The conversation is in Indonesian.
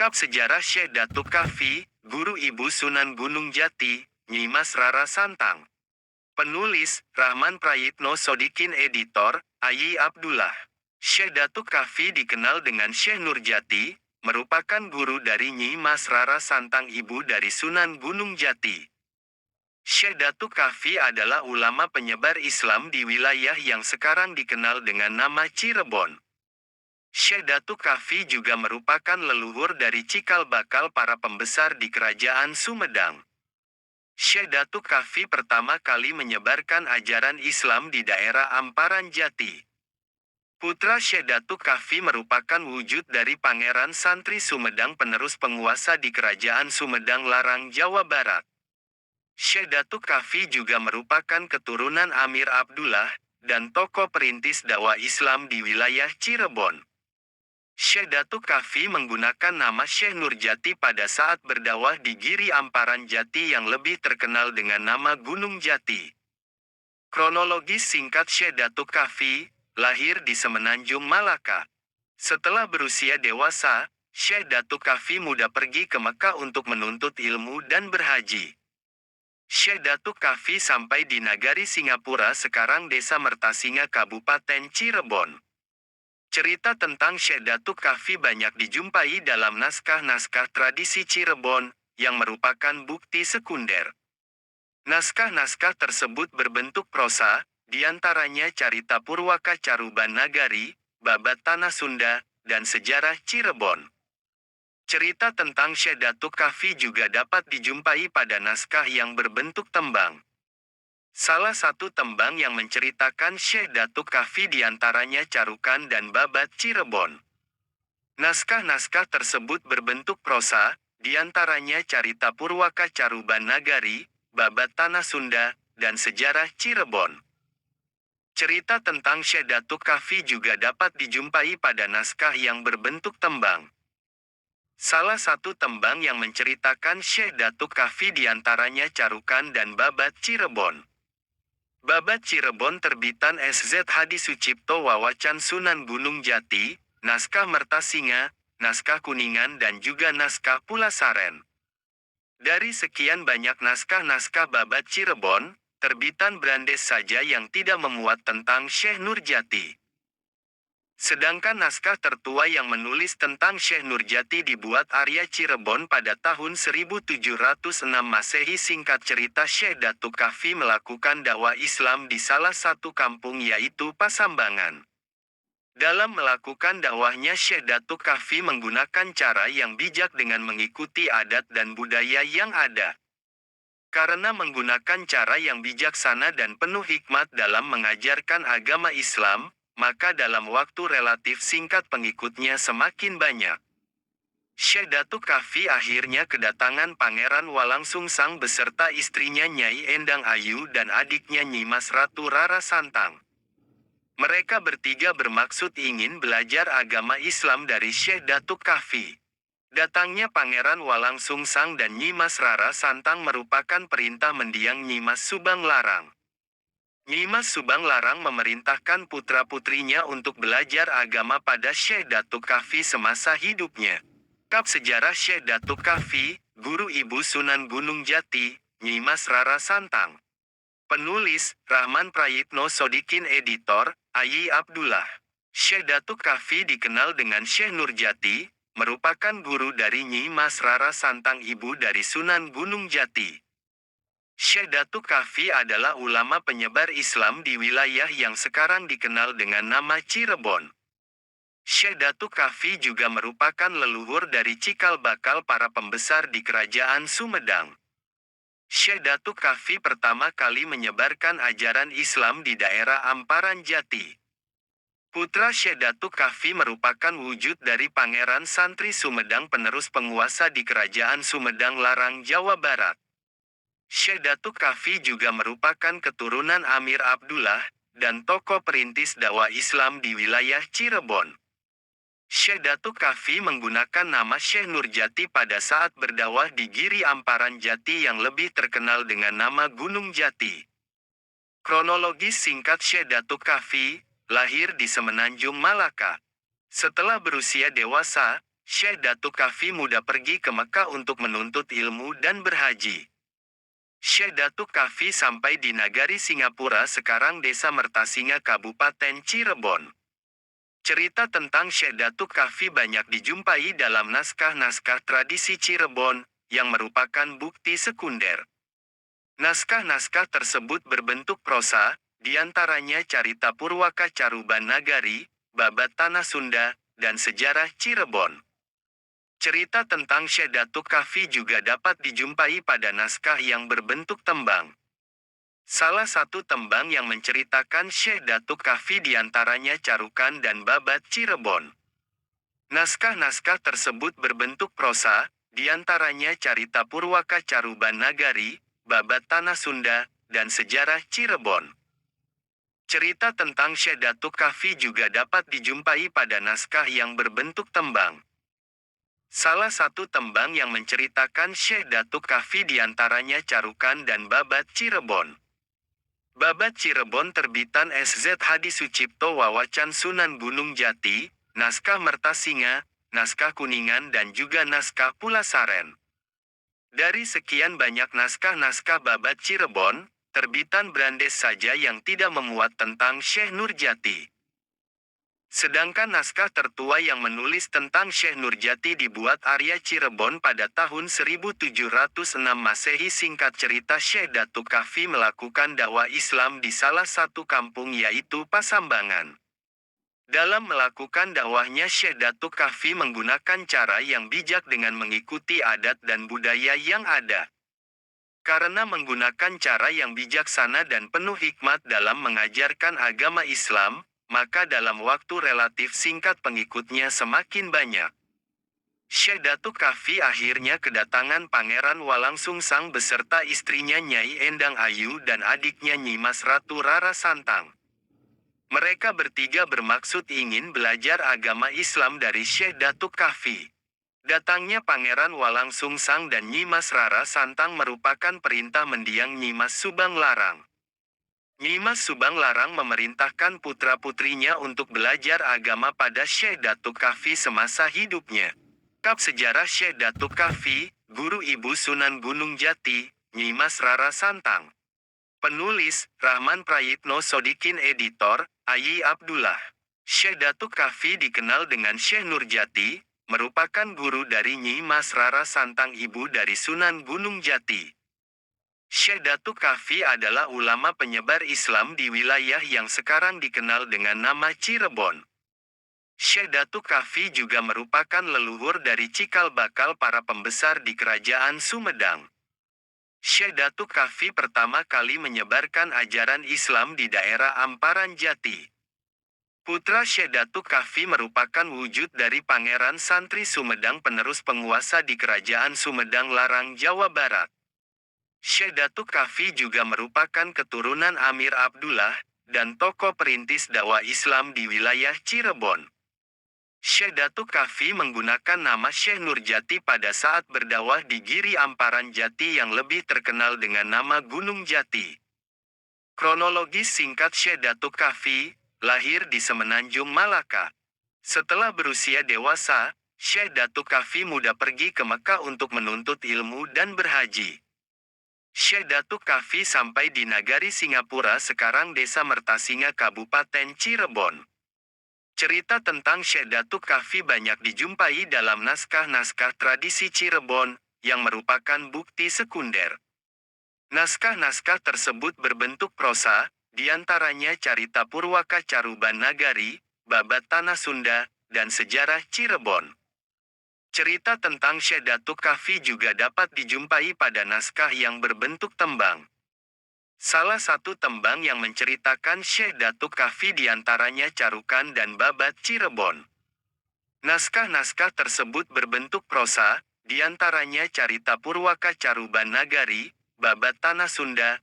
Kap Sejarah Syekh Datuk Kahfi, Guru Ibu Sunan Gunung Jati, Nyi Mas Rara Santang. Penulis, Rahman Prayitno Sodikin. Editor, Ayi Abdullah. Syekh Datuk Kahfi dikenal dengan Syekh Nurjati, merupakan guru dari Nyi Mas Rara Santang, ibu dari Sunan Gunung Jati. Syekh Datuk Kahfi adalah ulama penyebar Islam di wilayah yang sekarang dikenal dengan nama Cirebon. Syekh Datuk Kahfi juga merupakan leluhur dari cikal bakal para pembesar di Kerajaan Sumedang. Syekh Datuk Kahfi pertama kali menyebarkan ajaran Islam di daerah Amparan Jati. Putra Syekh Datuk Kahfi merupakan wujud dari Pangeran Santri Sumedang, penerus penguasa di Kerajaan Sumedang Larang, Jawa Barat. Syekh Datuk Kahfi juga merupakan keturunan Amir Abdullah, dan tokoh perintis dakwah Islam di wilayah Cirebon. Syekh Datuk Kahfi menggunakan nama Syekh Nurjati pada saat berdakwah di Giri Amparan Jati yang lebih terkenal dengan nama Gunung Jati. Kronologis singkat Syekh Datuk Kahfi, lahir di Semenanjung Malaka. Setelah berusia dewasa, Syekh Datuk Kahfi muda pergi ke Mekah untuk menuntut ilmu dan berhaji. Syekh Datuk Kahfi sampai di Nagari Singapura, sekarang Desa Mertasinga, Kabupaten Cirebon. Cerita tentang Syekh Datuk Kahfi banyak dijumpai dalam naskah-naskah tradisi Cirebon, yang merupakan bukti sekunder. Naskah-naskah tersebut berbentuk prosa, diantaranya Carita Purwaka Caruban Nagari, Babat Tanah Sunda, dan Sejarah Cirebon. Cerita tentang Syekh Datuk Kahfi juga dapat dijumpai pada naskah yang berbentuk tembang. Salah satu tembang yang menceritakan Syekh Datuk Kahfi diantaranya Carukan dan Babat Cirebon. Naskah-naskah tersebut berbentuk prosa, diantaranya Carita Purwaka Caruban Nagari, Babat Tanah Sunda, dan Sejarah Cirebon. Cerita tentang Syekh Datuk Kahfi juga dapat dijumpai pada naskah yang berbentuk tembang. Salah satu tembang yang menceritakan Syekh Datuk Kahfi diantaranya Carukan dan Babat Cirebon. Babat Cirebon terbitan SZ Hadi Sucipto Wawacan Sunan Gunung Jati, naskah Mertasinga, naskah Kuningan dan juga naskah Pulasaren. Dari sekian banyak naskah-naskah Babat Cirebon, terbitan Brandes saja yang tidak memuat tentang Syekh Nurjati. Sedangkan naskah tertua yang menulis tentang Syekh Nurjati dibuat Arya Cirebon pada tahun 1706 Masehi. Singkat cerita, Syekh Datuk Kahfi melakukan dakwah Islam di salah satu kampung yaitu Pasambangan. Dalam melakukan dakwahnya, Syekh Datuk Kahfi menggunakan cara yang bijak dengan mengikuti adat dan budaya yang ada. Karena menggunakan cara yang bijaksana dan penuh hikmat dalam mengajarkan agama Islam, maka dalam waktu relatif singkat pengikutnya semakin banyak. Syekh Datuk Kahfi akhirnya kedatangan Pangeran Walangsungsang beserta istrinya Nyai Endang Ayu dan adiknya Nyi Mas Ratu Rara Santang. Mereka bertiga bermaksud ingin belajar agama Islam dari Syekh Datuk Kahfi. Datangnya Pangeran Walangsungsang dan Nyi Mas Rara Santang merupakan perintah mendiang Nyi Mas Subang Larang. Nyi Mas Subang Larang memerintahkan putra-putrinya untuk belajar agama pada Syekh Datuk Kahfi semasa hidupnya. Kap Sejarah Syekh Datuk Kahfi, Guru Ibu Sunan Gunung Jati, Nyi Mas Rara Santang. Penulis, Rahman Prayitno Sodikin. Editor, Ayi Abdullah. Syekh Datuk Kahfi dikenal dengan Syekh Nurjati, merupakan guru dari Nyi Mas Rara Santang, ibu dari Sunan Gunung Jati. Syekh Datuk Kahfi adalah ulama penyebar Islam di wilayah yang sekarang dikenal dengan nama Cirebon. Syekh Datuk Kahfi juga merupakan leluhur dari cikal bakal para pembesar di Kerajaan Sumedang. Syekh Datuk Kahfi pertama kali menyebarkan ajaran Islam di daerah Amparan Jati. Putra Syekh Datuk Kahfi merupakan wujud dari Pangeran Santri Sumedang, penerus penguasa di Kerajaan Sumedang Larang, Jawa Barat. Syekh Datuk Kahfi juga merupakan keturunan Amir Abdullah, dan tokoh perintis dakwah Islam di wilayah Cirebon. Syekh Datuk Kahfi menggunakan nama Syekh Nurjati pada saat berdakwah di Giri Amparan Jati yang lebih terkenal dengan nama Gunung Jati. Kronologis singkat Syekh Datuk Kahfi, lahir di Semenanjung Malaka. Setelah berusia dewasa, Syekh Datuk Kahfi muda pergi ke Mekah untuk menuntut ilmu dan berhaji. Syekh Datuk Kahfi sampai di nagari Singapura, sekarang Desa Mertasinga, Kabupaten Cirebon. Cerita tentang Syekh Datuk Kahfi banyak dijumpai dalam naskah-naskah tradisi Cirebon, yang merupakan bukti sekunder. Naskah-naskah tersebut berbentuk prosa, diantaranya Carita Purwaka Caruban Nagari, Babat Tanah Sunda, dan Sejarah Cirebon. Cerita tentang Syekh Datuk Kahfi juga dapat dijumpai pada naskah yang berbentuk tembang. Salah satu tembang yang menceritakan Syekh Datuk Kahfi diantaranya Carukan dan Babat Cirebon. Naskah-naskah tersebut berbentuk prosa, diantaranya Carita Purwaka Caruban Nagari, Babat Tanah Sunda, dan Sejarah Cirebon. Cerita tentang Syekh Datuk Kahfi juga dapat dijumpai pada naskah yang berbentuk tembang. Salah satu tembang yang menceritakan Syekh Datuk Kahfi diantaranya Carukan dan Babat Cirebon. Babat Cirebon terbitan SZ Hadi Sucipto Wawacan Sunan Gunung Jati, naskah Mertasinga, naskah Kuningan dan juga naskah Pulasaren. Dari sekian banyak naskah-naskah Babat Cirebon, terbitan Brandes saja yang tidak memuat tentang Syekh Nurjati. Sedangkan naskah tertua yang menulis tentang Syekh Nurjati dibuat Arya Cirebon pada tahun 1706 Masehi. Singkat cerita, Syekh Datuk Kahfi melakukan dakwah Islam di salah satu kampung yaitu Pasambangan. Dalam melakukan dakwahnya, Syekh Datuk Kahfi menggunakan cara yang bijak dengan mengikuti adat dan budaya yang ada. Karena menggunakan cara yang bijaksana dan penuh hikmat dalam mengajarkan agama Islam, maka dalam waktu relatif singkat pengikutnya semakin banyak. Syekh Datuk Kahfi akhirnya kedatangan Pangeran Walangsungsang beserta istrinya Nyai Endang Ayu dan adiknya Nyimas Ratu Rara Santang. Mereka bertiga bermaksud ingin belajar agama Islam dari Syekh Datuk Kahfi. Datangnya Pangeran Walangsungsang dan Nyimas Rara Santang merupakan perintah mendiang Nyimas Subang Larang. Nyimas Subang Larang memerintahkan putra-putrinya untuk belajar agama pada Syekh Datuk Kahfi semasa hidupnya. Kap Sejarah Syekh Datuk Kahfi, Guru Ibu Sunan Gunung Jati, Nyimas Rara Santang. Penulis, Rahman Prayitno Sodikin. Editor, Ayi Abdullah. Syekh Datuk Kahfi dikenal dengan Syekh Nurjati, merupakan guru dari Nyimas Rara Santang, ibu dari Sunan Gunung Jati. Syekh Datuk Kahfi adalah ulama penyebar Islam di wilayah yang sekarang dikenal dengan nama Cirebon. Syekh Datuk Kahfi juga merupakan leluhur dari cikal bakal para pembesar di Kerajaan Sumedang. Syekh Datuk Kahfi pertama kali menyebarkan ajaran Islam di daerah Amparan Jati. Putra Syekh Datuk Kahfi merupakan wujud dari Pangeran Santri Sumedang, penerus penguasa di Kerajaan Sumedang Larang, Jawa Barat. Syekh Datuk Kahfi juga merupakan keturunan Amir Abdullah, dan tokoh perintis dakwah Islam di wilayah Cirebon. Syekh Datuk Kahfi menggunakan nama Syekh Nurjati pada saat berdakwah di Giri Amparan Jati yang lebih terkenal dengan nama Gunung Jati. Kronologis singkat Syekh Datuk Kahfi, lahir di Semenanjung Malaka. Setelah berusia dewasa, Syekh Datuk Kahfi muda pergi ke Mekah untuk menuntut ilmu dan berhaji. Syekh Datuk Kahfi sampai di nagari Singapura, sekarang Desa Mertasinga, Kabupaten Cirebon. Cerita tentang Syekh Datuk Kahfi banyak dijumpai dalam naskah-naskah tradisi Cirebon, yang merupakan bukti sekunder. Naskah-naskah tersebut berbentuk prosa, diantaranya Carita Purwaka Caruban Nagari, Babat Tanah Sunda, dan Sejarah Cirebon. Cerita tentang Syekh Datuk Kahfi juga dapat dijumpai pada naskah yang berbentuk tembang. Salah satu tembang yang menceritakan Syekh Datuk Kahfi diantaranya Carukan dan Babat Cirebon. Naskah-naskah tersebut berbentuk prosa, diantaranya Carita Purwaka Caruban Nagari, Babat Tanah Sunda,